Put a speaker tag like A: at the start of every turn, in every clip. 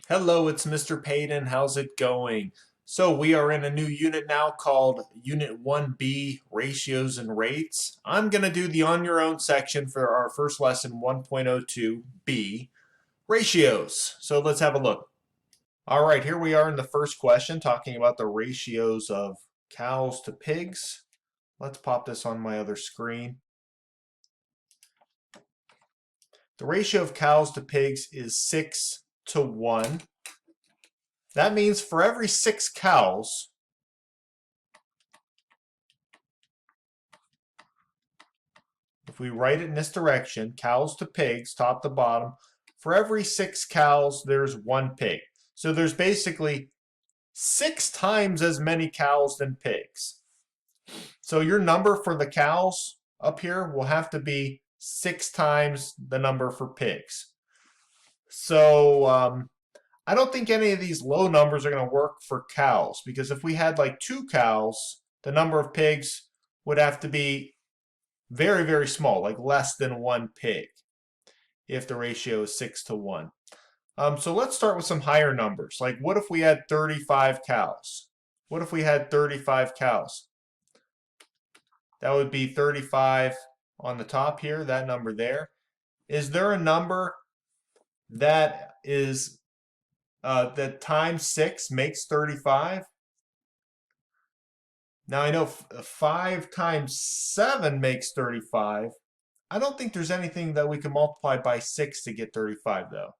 A: Hello, it's Mr. Payton. How's it going? So we are in a new unit now called Unit 1B, Ratios and Rates. I'm going to do the on your own section for our first lesson 1.02B, Ratios. So let's have a look. All right, here we are in the first question talking about the ratios of cows to pigs. Let's pop this on my other screen. The ratio of cows to pigs is 6 to 1. That means for every 6 cows, if we write it in this direction, cows to pigs, top to bottom, for every 6 cows, there's 1 pig. So there's basically 6 times as many cows than pigs. So your number for the cows up here will have to be 6 times the number for pigs. So I don't think any of these low numbers are going to work for cows, because if we had like 2 cows, the number of pigs would have to be very, very small, like less than 1 pig, if the ratio is 6 to 1. So let's start with some higher numbers. Like what if we had 35 cows? What if we had 35 cows? That would be 35 on the top here, that number there. Is there a number that is that times 6 makes 35? Now I know 5 times 7 makes 35. I don't think there's anything that we can multiply by 6 to get 35 though.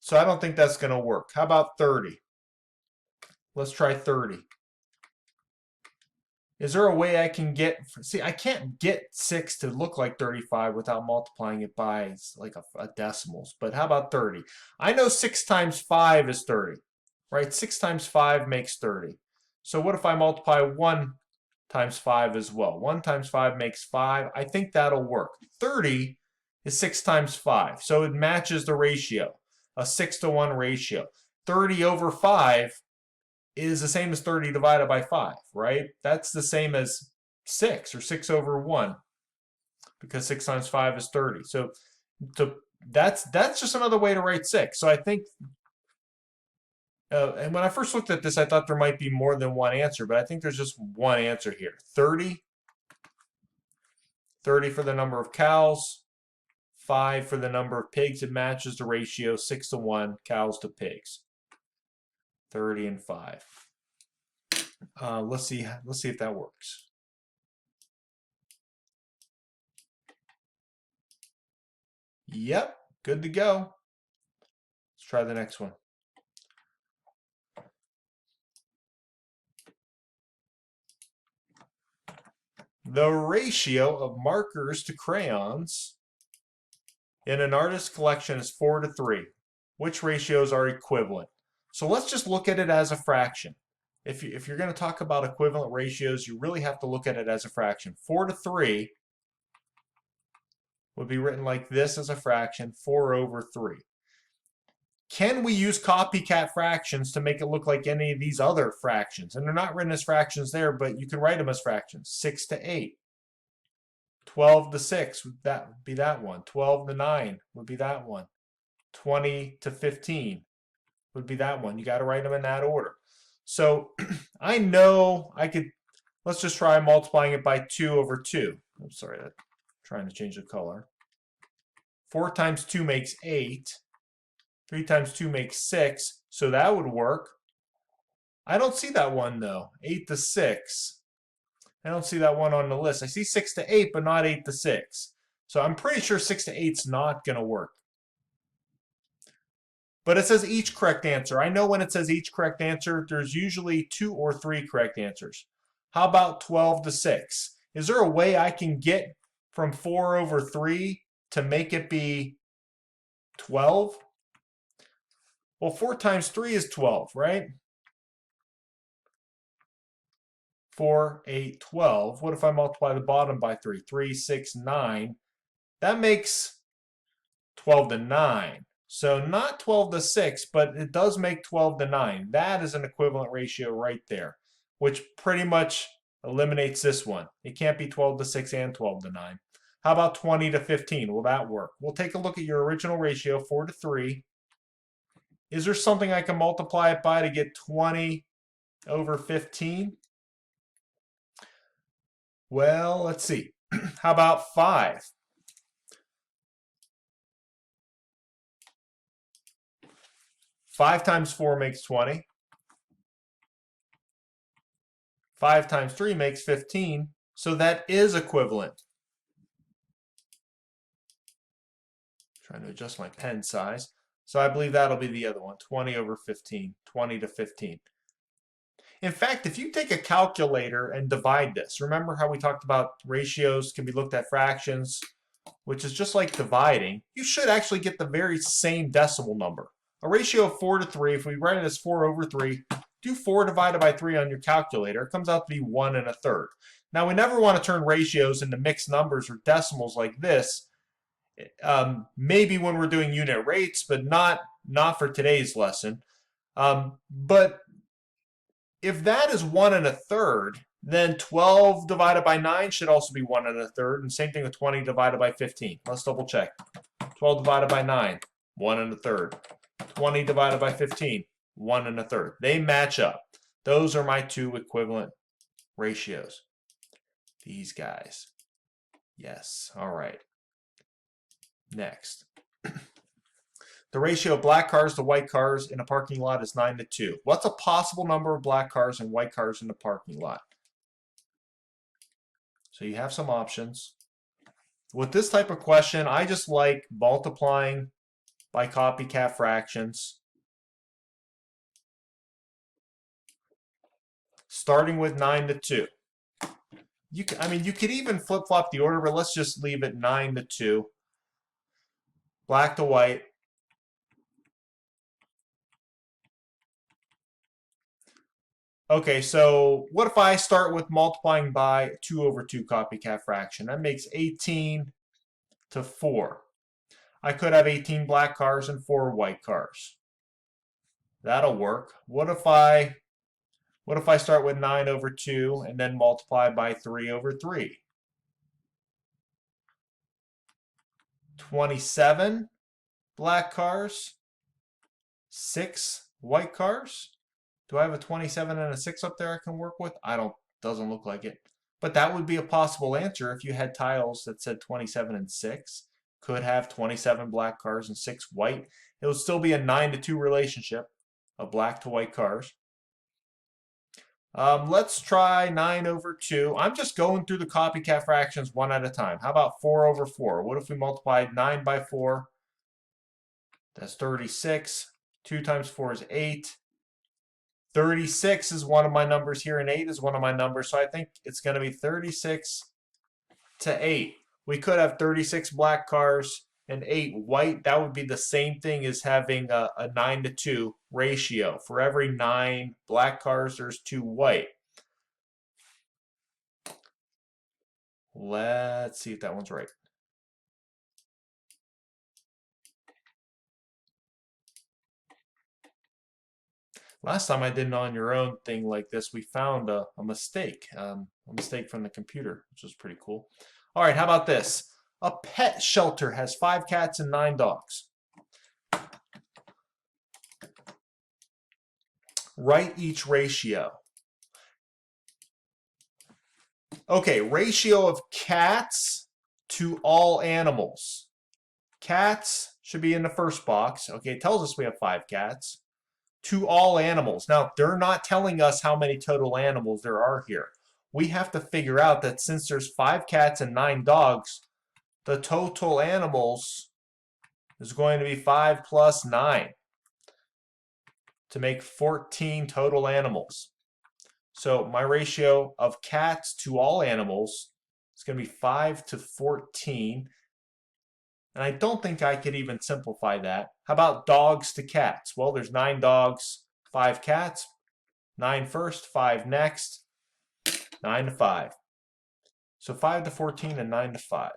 A: So I don't think that's going to work. How about 30? Let's try 30. Is there a way I can get, see, I can't get 6 to look like 35 without multiplying it by like a decimals, but how about 30? I know 6 times 5 is 30, right? 6 times 5 makes 30. So what if I multiply 1 times 5 as well? 1 times 5 makes 5. I think that'll work. 30 is 6 times 5, so it matches the ratio, a 6 to 1 ratio. 30 over 5 is the same as 30 divided by 5, right? That's the same as 6, or 6 over 1, because 6 times 5 is 30. So that's just another way to write 6. So I think, and when I first looked at this, I thought there might be more than one answer, but I think there's just one answer here. 30 for the number of cows, 5 for the number of pigs. It matches the ratio 6 to 1, cows to pigs. 30 and 5. Let's see if that works. Yep, good to go. Let's try the next one. The ratio of markers to crayons in an artist's collection is 4 to 3. Which ratios are equivalent? So let's just look at it as a fraction. If you're going to talk about equivalent ratios, you really have to look at it as a fraction. 4 to 3 would be written like this as a fraction, 4 over 3. Can we use copycat fractions to make it look like any of these other fractions? And they're not written as fractions there, but you can write them as fractions. 6 to 8. 12 to 6, that would be that one. 12 to 9 would be that one. 20 to 15 would be that one. You got to write them in that order. So I know I could, let's just try multiplying it by 2 over 2. I'm sorry, I'm trying to change the color. 4 times 2 makes 8. 3 times 2 makes 6, so that would work. I don't see that one though, 8 to 6. I don't see that one on the list. I see 6 to 8, but not 8 to 6. So I'm pretty sure 6 to 8 is not going to work. But it says each correct answer. I know when it says each correct answer, there's usually 2 or 3 correct answers. How about 12 to 6? Is there a way I can get from 4 over 3 to make it be 12? Well, 4 times 3 is 12, right? 4, 8, 12. What if I multiply the bottom by 3? 3, 6, 9. That makes 12 to 9. So not 12 to 6, but it does make 12 to 9. That is an equivalent ratio right there, which pretty much eliminates this one. It can't be 12 to 6 and 12 to 9. How about 20 to 15? Will that work? We'll take a look at your original ratio, 4 to 3. Is there something I can multiply it by to get 20 over 15? Well, let's see. How about 5? 5 times 4 makes 20. 5 times 3 makes 15. So that is equivalent. Trying to adjust my pen size. So I believe that'll be the other one, 20 over 15, 20 to 15. In fact, if you take a calculator and divide this, remember how we talked about ratios can be looked at fractions, which is just like dividing, you should actually get the very same decimal number. A ratio of 4 to 3, if we write it as 4 over 3, do 4 divided by 3 on your calculator, it comes out to be 1 1/3. Now, we never want to turn ratios into mixed numbers or decimals like this. Maybe when we're doing unit rates, but not for today's lesson. But if that is 1 1/3, then 12 divided by 9 should also be 1 1/3, and same thing with 20 divided by 15. Let's double check. 12 divided by 9, 1 1/3. 20 divided by 15, 1 1/3. They match up. Those are my two equivalent ratios. These guys. Yes. All right. Next. The ratio of black cars to white cars in a parking lot is 9 to 2. What's a possible number of black cars and white cars in the parking lot? So you have some options. With this type of question, I just like multiplying by copycat fractions. Starting with 9 to 2. You could even flip-flop the order, but let's just leave it 9 to 2. Black to white. Okay, so what if I start with multiplying by 2 over 2 copycat fraction? That makes 18 to 4. I could have 18 black cars and 4 white cars. That'll work. What if I start with 9 over 2 and then multiply by 3 over 3? 27 black cars, 6 white cars. Do I have a 27 and a 6 up there I can work with? Doesn't look like it. But that would be a possible answer if you had tiles that said 27 and 6. Could have 27 black cars and 6 white. It would still be a 9 to 2 relationship of black to white cars. Let's try 9 over 2. I'm just going through the copycat fractions one at a time. How about 4 over 4? What if we multiplied 9 by 4? That's 36. 2 times 4 is 8. 36 is one of my numbers here, and 8 is one of my numbers, so I think it's going to be 36 to 8. We could have 36 black cars and 8 white. That would be the same thing as having a 9 to 2 ratio. For every 9 black cars, there's 2 white. Let's see if that one's right. Last time I did an on your own thing like this, we found a mistake from the computer, which was pretty cool. All right, how about this? A pet shelter has 5 cats and 9 dogs. Write each ratio. Okay, ratio of cats to all animals. Cats should be in the first box. Okay, it tells us we have 5 cats. To all animals. Now, they're not telling us how many total animals there are here. We have to figure out that since there's 5 cats and 9 dogs, the total animals is going to be 5 plus 9 to make 14 total animals. So my ratio of cats to all animals is going to be 5 to 14. And I don't think I could even simplify that. How about dogs to cats? Well, there's 9 dogs, 5 cats. 9 first, 5 next. 9 to 5. So 5 to 14 and 9 to 5.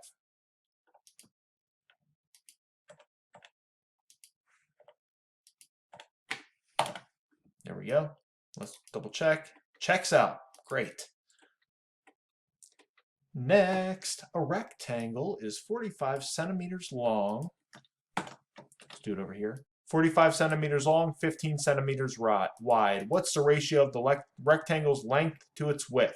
A: There we go. Let's double check. Checks out. Great. Next, a rectangle is 45 centimeters long. Let's do it over here. 45 centimeters long, 15 centimeters wide. What's the ratio of the rectangle's length to its width?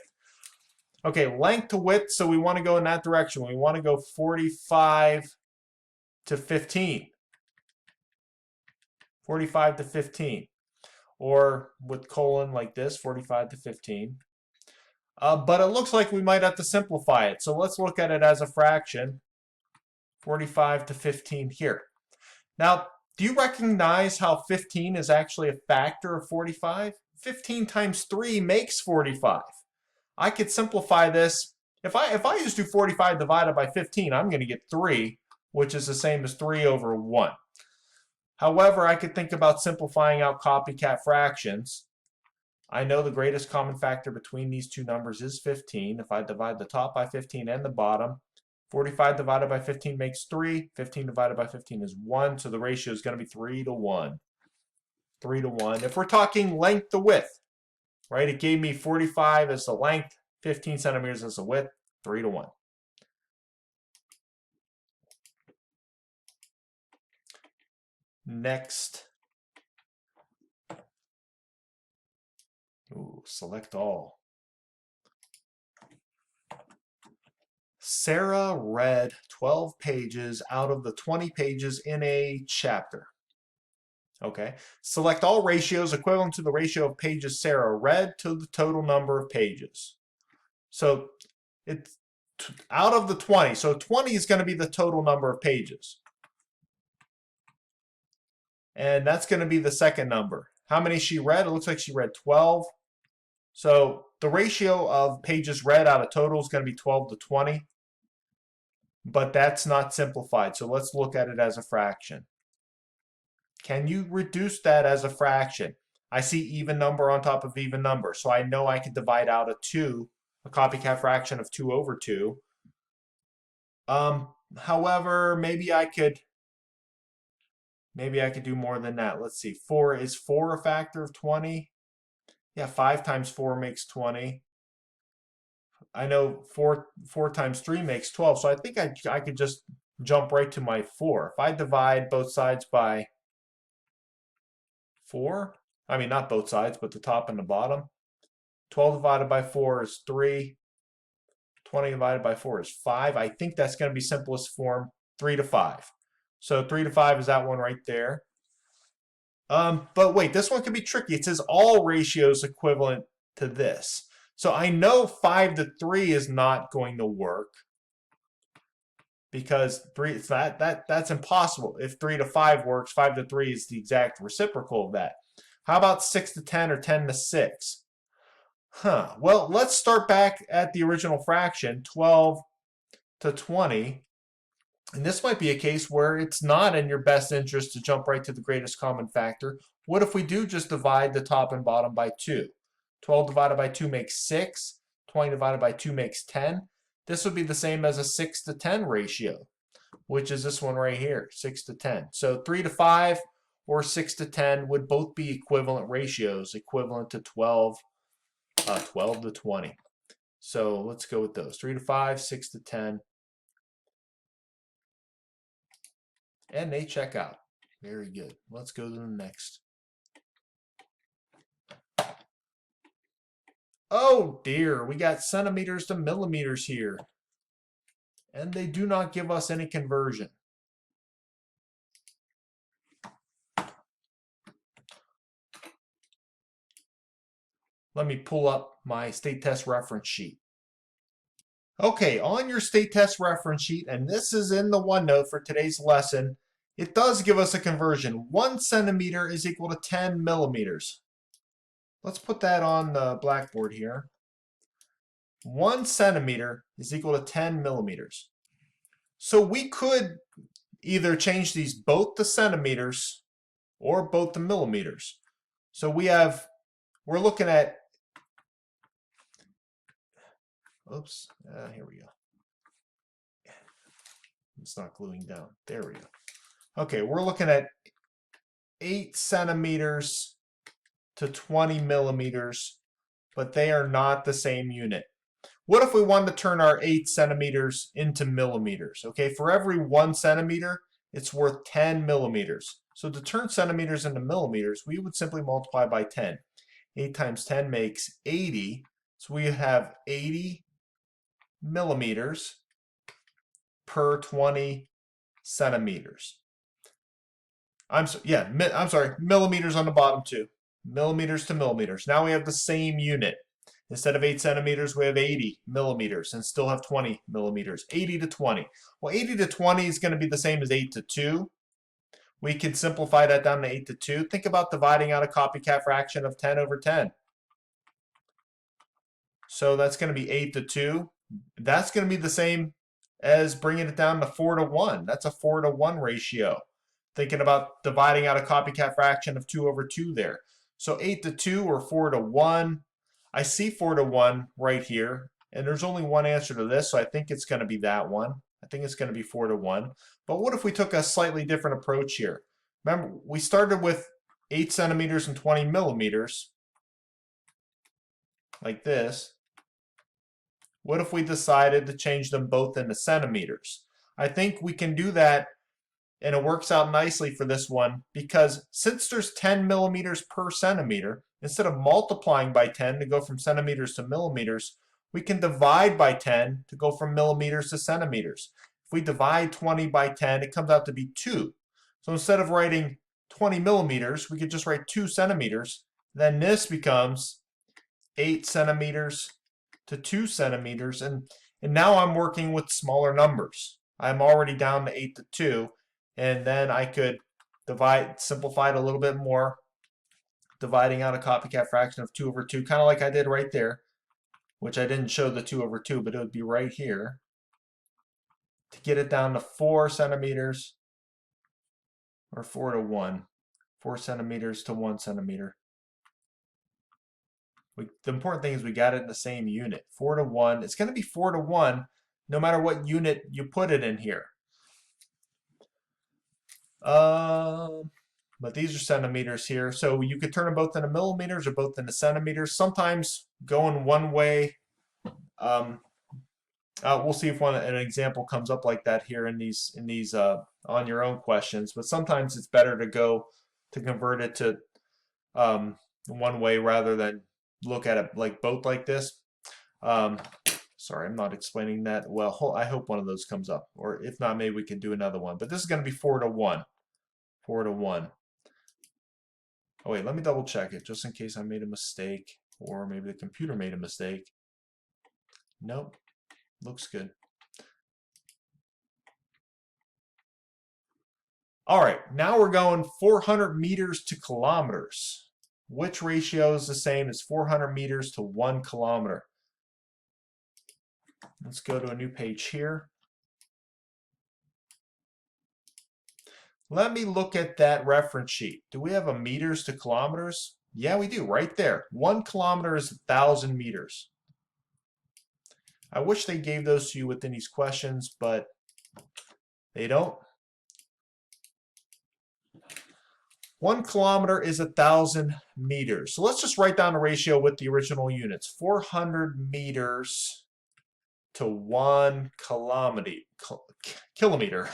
A: Okay, length to width, so we want to go in that direction. We want to go 45 to 15. 45 to 15. Or with colon like this, 45 to 15. But it looks like we might have to simplify it. So let's look at it as a fraction. 45 to 15 here. Now, do you recognize how 15 is actually a factor of 45? 15 times 3 makes 45. I could simplify this. If I just do 45 divided by 15, I'm going to get 3, which is the same as 3 over 1. However, I could think about simplifying out copycat fractions. I know the greatest common factor between these two numbers is 15. If I divide the top by 15 and the bottom, 45 divided by 15 makes 3. 15 divided by 15 is 1. So the ratio is going to be 3 to 1. 3 to 1. If we're talking length to width, right? It gave me 45 as the length, 15 centimeters as the width, 3 to 1. Next. Ooh, select all. Sarah read 12 pages out of the 20 pages in a chapter. Okay. Select all ratios equivalent to the ratio of pages Sarah read to the total number of pages. So it's out of the 20. So 20 is going to be the total number of pages. And that's going to be the second number. How many she read? It looks like she read 12. So the ratio of pages read out of total is going to be 12 to 20. But that's not simplified. So let's look at it as a fraction. Can you reduce that as a fraction? I see even number on top of even number. So I know I could divide out a 2, a copycat fraction of 2 over 2. However, maybe I could do more than that. Let's see. 4 is 4 a factor of 20? Yeah, 5 times 4 makes 20. I know 4 times 3 makes 12. So I think I could just jump right to my 4. If I divide both sides by 4, I mean not both sides, but the top and the bottom. 12 divided by 4 is 3. 20 divided by 4 is 5. I think that's going to be simplest form, 3 to 5. So 3 to 5 is that one right there. But wait, this one can be tricky. It says all ratios equivalent to this. So I know 5 to 3 is not going to work because that's impossible. If 3 to 5 works, 5 to 3 is the exact reciprocal of that. How about 6 to 10 or 10 to 6? Well, let's start back at the original fraction, 12 to 20. And this might be a case where it's not in your best interest to jump right to the greatest common factor. What if we do just divide the top and bottom by 2? 12 divided by 2 makes 6. 20 divided by 2 makes 10. This would be the same as a 6 to 10 ratio, which is this one right here, 6 to 10. So 3 to 5 or 6 to 10 would both be equivalent ratios, equivalent to 12 to 20. So let's go with those. 3 to 5, 6 to 10. And they check out. Very good. Let's go to the next. Oh dear, we got centimeters to millimeters here. And they do not give us any conversion. Let me pull up my state test reference sheet. Okay, on your state test reference sheet, and this is in the OneNote for today's lesson, it does give us a conversion. 1 centimeter is equal to 10 millimeters. Let's put that on the blackboard here. 1 centimeter is equal to 10 millimeters. So we could either change these both to centimeters or both to millimeters. So we're looking at, oops, here we go. It's not gluing down. There we go. Okay, we're looking at 8 centimeters to 20 millimeters, but they are not the same unit. What if we wanted to turn our 8 centimeters into millimeters? Okay, for every 1 centimeter, it's worth 10 millimeters. So to turn centimeters into millimeters, we would simply multiply by 10. 8 times 10 makes 80. So we have 80 millimeters per 20 centimeters. I'm sorry, millimeters on the bottom too. Millimeters to millimeters. Now we have the same unit. Instead of 8 centimeters, we have 80 millimeters and still have 20 millimeters. 80 to 20. Well, 80 to 20 is going to be the same as 8 to 2. We can simplify that down to 8 to 2. Think about dividing out a copycat fraction of 10 over 10. So that's going to be 8 to 2. That's going to be the same as bringing it down to 4 to 1. That's a 4 to 1 ratio. Thinking about dividing out a copycat fraction of 2 over 2 there. So 8 to 2 or 4 to 1. I see 4 to 1 right here, and there's only one answer to this, so I think it's going to be that one. I think it's going to be 4 to 1. But what if we took a slightly different approach here? Remember, we started with 8 centimeters and 20 millimeters, like this. What if we decided to change them both into centimeters? I think we can do that, and it works out nicely for this one, because since there's 10 millimeters per centimeter, instead of multiplying by 10 to go from centimeters to millimeters, we can divide by 10 to go from millimeters to centimeters. If we divide 20 by 10, it comes out to be 2. So instead of writing 20 millimeters, we could just write 2 centimeters. Then this becomes 8 centimeters to 2 centimeters. And now I'm working with smaller numbers. I'm already down to 8 to 2. And then I could simplify it a little bit more, dividing out a copycat fraction of 2 over 2, kind of like I did right there, which I didn't show the 2 over 2, but it would be right here, to get it down to 4 centimeters, or 4 to 1, 4 centimeters to 1 centimeter. The important thing is we got it in the same unit, 4 to 1. It's going to be 4 to 1 no matter what unit you put it in here. But these are centimeters here, so you could turn them both into millimeters or both into centimeters. Sometimes going one way, we'll see if an example comes up like that here in these on your own questions. But sometimes it's better to convert it to one way rather than look at it like both like this. Sorry, I'm not explaining that well. I hope one of those comes up, or if not, maybe we can do another one. But this is going to be 4 to 1. 4 to 1. Oh wait, let me double check it just in case I made a mistake, or maybe the computer made a mistake. Nope, looks good. All right, now we're going 400 meters to kilometers. Which ratio is the same as 400 meters to 1 kilometer? Let's go to a new page here. Let me look at that reference sheet. Do we have a meters to kilometers? Yeah, we do, right there. 1 kilometer is 1,000 meters. I wish they gave those to you within these questions, but they don't. 1 kilometer is 1,000 meters. So let's just write down the ratio with the original units. 400 meters to 1 kilometer.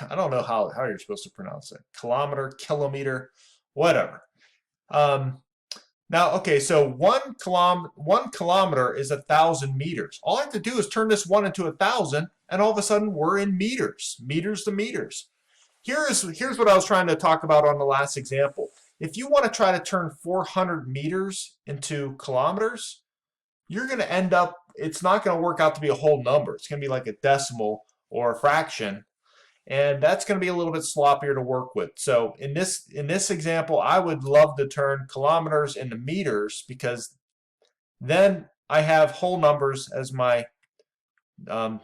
A: I don't know how you're supposed to pronounce it. Kilometer, kilometer, whatever. Now, okay, so 1 kilometer is 1,000 meters. All I have to do is turn this 1 into 1,000, and all of a sudden we're in meters to meters. Here's what I was trying to talk about on the last example. If you want to try to turn 400 meters into kilometers, you're going to end up, it's not going to work out to be a whole number. It's going to be like a decimal or a fraction, and that's going to be a little bit sloppier to work with. So in this example, I would love to turn kilometers into meters, because then I have whole numbers as my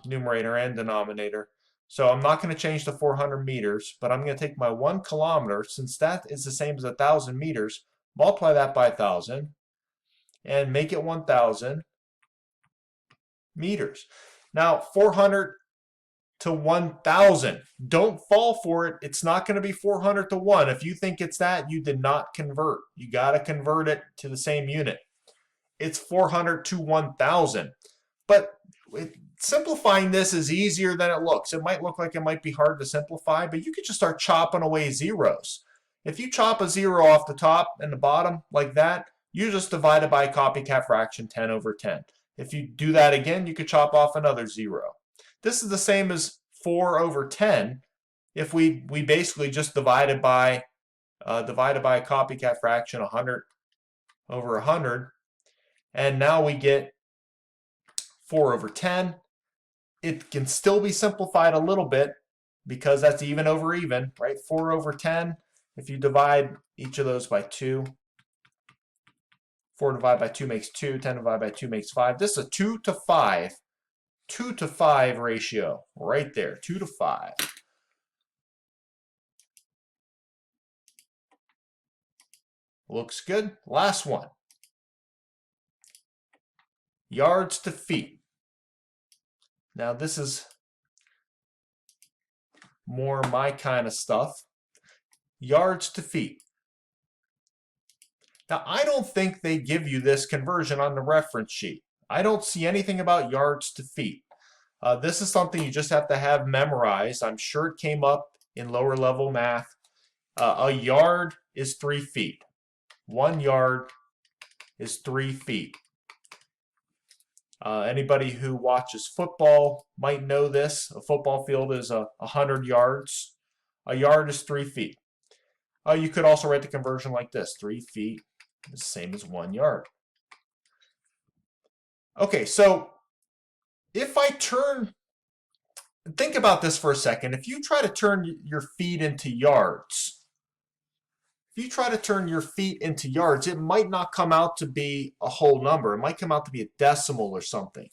A: numerator and denominator. So I'm not going to change to 400 meters, but I'm going to take my 1 kilometer, since that is the same as 1,000 meters, multiply that by 1,000, and make it 1,000 meters. Now, 400 to 1,000. Don't fall for it. It's not going to be 400 to 1. If you think it's that, you did not convert. You got to convert it to the same unit. It's 400 to 1,000. But simplifying this is easier than it looks. It might look like it might be hard to simplify, but you could just start chopping away zeros. If you chop a zero off the top and the bottom like that, you just divide it by a copycat fraction 10 over 10. If you do that again, you could chop off another zero. This is the same as 4 over 10. If we basically just divided by a copycat fraction 100 over 100, and now we get 4 over 10. It can still be simplified a little bit because that's even over even, right? 4 over 10, if you divide each of those by 2, 4 divided by 2 makes 2, 10 divided by 2 makes 5. This is a 2 to 5. 2 to 5 ratio right there, 2 to 5. Looks good. Last one. Yards to feet. Now this is more my kind of stuff. Yards to feet. Now I don't think they give you this conversion on the reference sheet. I don't see anything about yards to feet. This is something you just have to have memorized. I'm sure it came up in lower level math. A yard is 3 feet. 1 yard is 3 feet. Anybody who watches football might know this. A football field is 100 yards. A yard is 3 feet. You could also write the conversion like this. 3 feet is the same as 1 yard. Okay, so if I think about this for a second. If you try to turn your feet into yards, it might not come out to be a whole number. It might come out to be a decimal or something.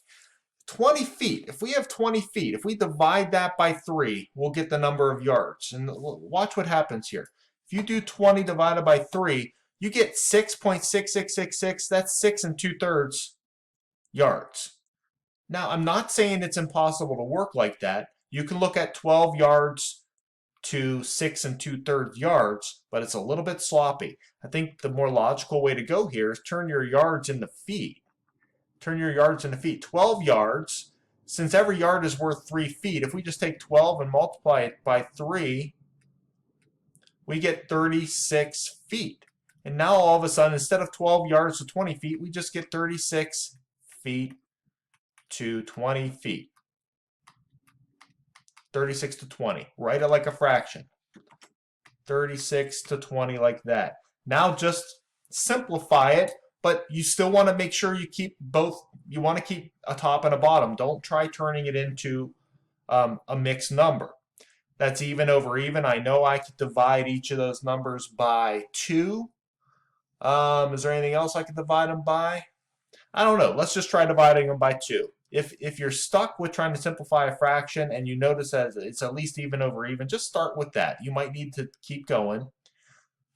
A: 20 feet. If we have 20 feet, if we divide that by 3, we'll get the number of yards. And watch what happens here. If you do 20 divided by 3, you get 6.6666. That's 6 2/3 yards. Now, I'm not saying it's impossible to work like that. You can look at 12 yards to 6 2/3 yards, but it's a little bit sloppy. I think the more logical way to go here is turn your yards into feet. Turn your yards into feet. 12 yards, since every yard is worth 3 feet, if we just take 12 and multiply it by 3, we get 36 feet. And now all of a sudden, instead of 12 yards to 20 feet, we just get 36 feet to 20 feet. 36 to 20. Write it like a fraction. 36 to 20 like that. Now just simplify it, but you still want to make sure you keep both. You want to keep a top and a bottom. Don't try turning it into a mixed number. That's even over even. I know I could divide each of those numbers by 2. Is there anything else I could divide them by? I don't know. Let's just try dividing them by 2. If you're stuck with trying to simplify a fraction and you notice that it's at least even over even, just start with that. You might need to keep going.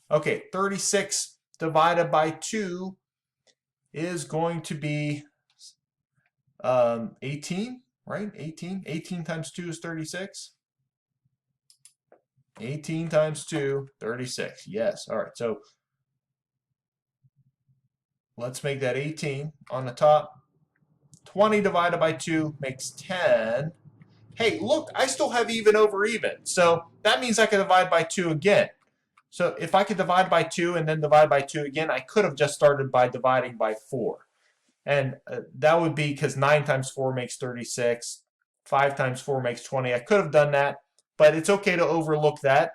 A: Okay, 36 divided by 2 is going to be 18, right? 18. 18 times 2 is 36. 18 times 2, 36. Yes. All right. So let's make that 18 on the top. 20 divided by 2 makes 10. Hey, look, I still have even over even. So that means I can divide by 2 again. So if I could divide by 2 and then divide by 2 again, I could have just started by dividing by 4. And that would be because 9 times 4 makes 36. 5 times 4 makes 20. I could have done that, but it's okay to overlook that.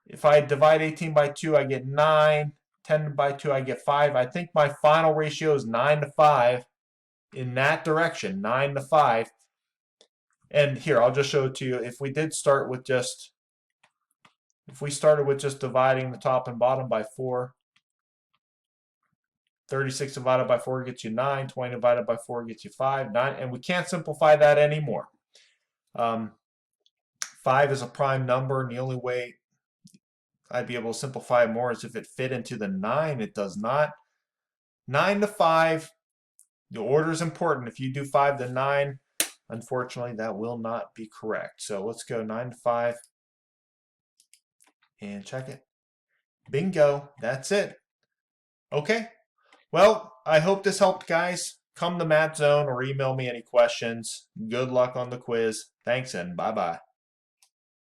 A: If I divide 18 by 2, I get 9. 10 by 2, I get 5. I think my final ratio is 9 to 5 in that direction, 9 to 5. And here, I'll just show it to you. If we started with just dividing the top and bottom by 4, 36 divided by 4 gets you 9, 20 divided by 4 gets you 5, 9, and we can't simplify that anymore. 5 is a prime number, and the only way I'd be able to simplify it more is if it fit into the 9. It does not. 9 to 5, the order is important. If you do 5 to 9, unfortunately, that will not be correct. So let's go 9 to 5 and check it. Bingo. That's it. Okay. Well, I hope this helped, guys. come to Matt Zone or email me any questions. Good luck on the quiz. Thanks and bye-bye.